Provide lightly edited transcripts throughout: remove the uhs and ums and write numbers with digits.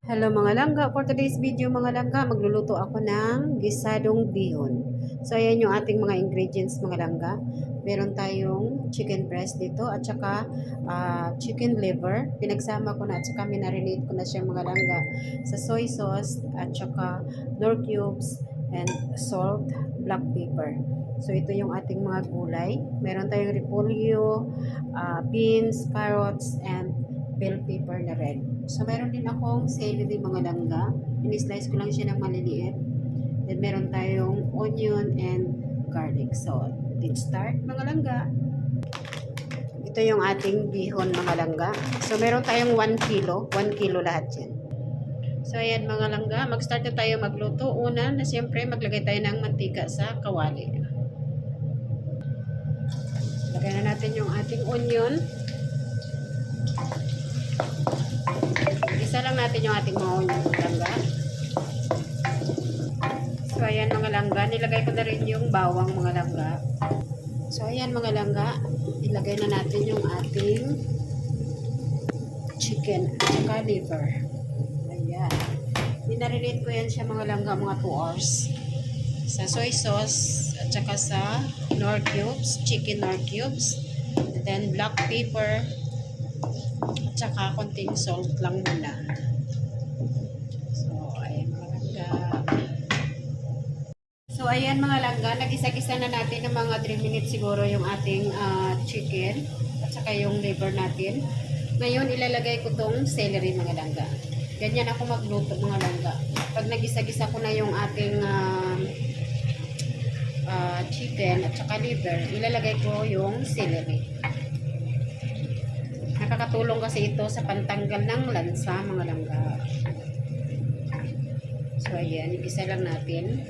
Hello mga langga, for today's video mga langga, magluluto ako ng gisadong bihon. So ayan yung ating mga ingredients mga langga. Meron tayong chicken breast dito at saka chicken liver. Pinagsama ko na at saka minarinate ko na siya mga langga sa soy sauce at saka nor cubes and salt, black pepper. So ito yung ating mga gulay. Meron tayong repolyo, beans, carrots, and bell pepper na red. So, meron din akong celery mga langga. In-slice ko lang siya ng maliliit. Then, meron tayong onion and garlic. So, let's start mga langga. Ito yung ating bihon mga langga. So, meron tayong 1 kilo. 1 kilo lahat yan. So, ayan mga langga. Mag-start na tayo magluto. Una na siyempre, maglagay tayo ng mantika sa kawali. Lagay na natin yung ating onion. Isa lang natin yung ating mga onion mga langga. So, ayan mga langga. Nilagay ko na rin yung bawang mga langga. So, ayan mga langga. Ilagay na natin yung ating chicken at saka liver. Ayan. Dinarinate ko yan siya mga langga mga 2 hours. Sa soy sauce at saka sa nor cubes, chicken nor cubes. And then black pepper. At saka konting salt lang muna. So, ayan mga langga. So, ayan mga langga. Nagisa-gisa na natin ng mga 3 minutes siguro yung ating chicken. At saka yung liver natin. Ngayon, ilalagay ko tong celery mga langga. Ganyan ako magluto mga langga. Pag nagisa-gisa ko na yung ating chicken at saka liver, ilalagay ko yung celery. Nakakatulong kasi ito sa pantanggal ng lansa mga langga. So ayan, igisa lang natin.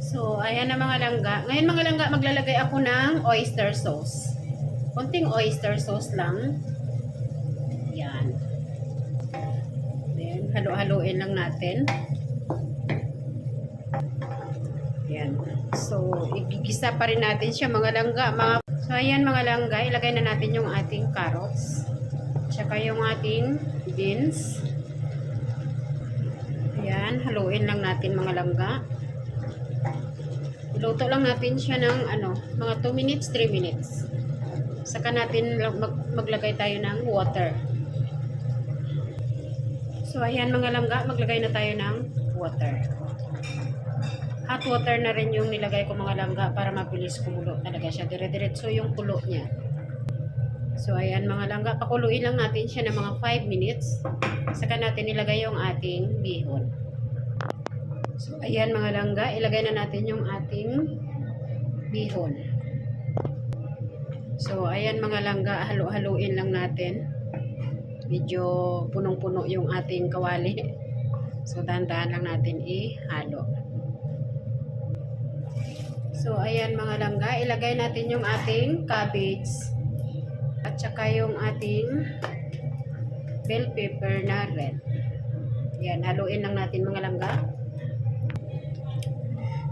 So ayan na mga langga. Ngayon mga langga, maglalagay ako ng oyster sauce. Konting oyster sauce lang. Yan. Then halo-haloin lang natin. Yan. So, igigisa pa rin natin siya mga langga. So, ayan mga langga. Ilagay na natin yung ating carrots. Tsaka yung ating beans. Ayan. Haluin lang natin mga langga. Iluto lang natin siya ng mga 2 minutes, 3 minutes. Saka natin maglagay tayo ng water. So, ayan mga langga. Maglagay na tayo ng water. Hot water na rin yung nilagay ko mga langga para mabilis kumulo talaga siya. Dire-diretso yung kulo niya. So, ayan mga langga. Pakuluin lang natin siya ng mga 5 minutes. Saka natin ilagay yung ating bihon. So, ayan mga langga. Ilagay na natin yung ating bihon. So, ayan mga langga. Halo-haluin lang natin. Medyo punong-puno yung ating kawali. So, dahan-dahan lang natin ihalo. So, ayan mga langga, ilagay natin yung ating cabbage at saka yung ating bell pepper na red. Ayan, haluin lang natin mga langga.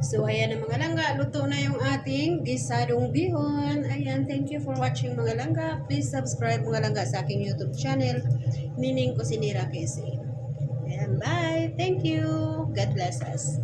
So, ayan na mga langga, luto na yung ating gisadong bihon. Ayan, thank you for watching mga langga. Please subscribe mga langga sa aking YouTube channel, Nining Kusinera KC. Ayan, bye! Thank you! God bless us!